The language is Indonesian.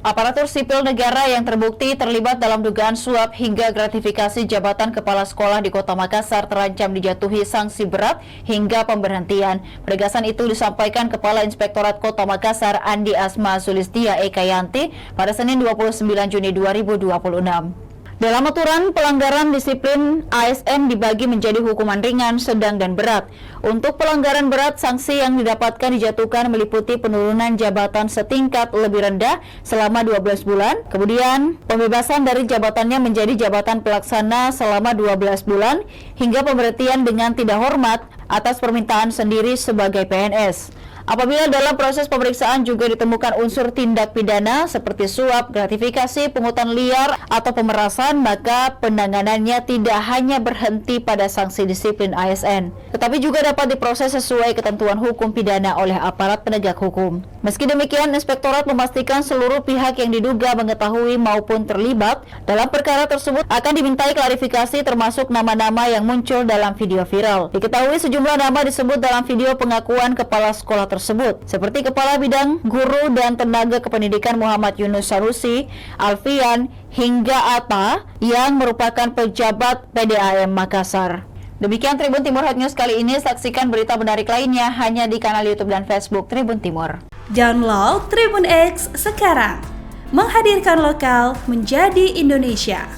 Aparatur sipil negara yang terbukti terlibat dalam dugaan suap hingga gratifikasi jabatan kepala sekolah di Kota Makassar terancam dijatuhi sanksi berat hingga pemberhentian. Penegasan itu disampaikan Kepala Inspektorat Kota Makassar Andi Asma Sulistia Ekayanti pada Senin 29 Juni 2026. Dalam aturan, pelanggaran disiplin ASN dibagi menjadi hukuman ringan, sedang, dan berat. Untuk pelanggaran berat, sanksi yang didapatkan dijatuhkan meliputi penurunan jabatan setingkat lebih rendah selama 12 bulan, kemudian pembebasan dari jabatannya menjadi jabatan pelaksana selama 12 bulan, hingga pemberhentian dengan tidak hormat atas permintaan sendiri sebagai PNS. Apabila dalam proses pemeriksaan juga ditemukan unsur tindak pidana seperti suap, gratifikasi, pungutan liar, atau pemerasan, maka penanganannya tidak hanya berhenti pada sanksi disiplin ASN, tetapi juga dapat diproses sesuai ketentuan hukum pidana oleh aparat penegak hukum. Meski demikian, Inspektorat memastikan seluruh pihak yang diduga mengetahui maupun terlibat dalam perkara tersebut akan dimintai klarifikasi, termasuk nama-nama yang muncul dalam video viral. Diketahui sejumlah nama disebut dalam video pengakuan kepala sekolah tersebut, seperti Kepala Bidang Guru dan Tenaga Kependidikan Muhammad Yunus Sanusi, Alfian, hingga Atta yang merupakan pejabat PDAM Makassar. Demikian Tribun Timur Hot News kali ini. Saksikan berita menarik lainnya hanya di kanal YouTube dan Facebook Tribun Timur. Download Tribun X sekarang, menghadirkan lokal menjadi Indonesia.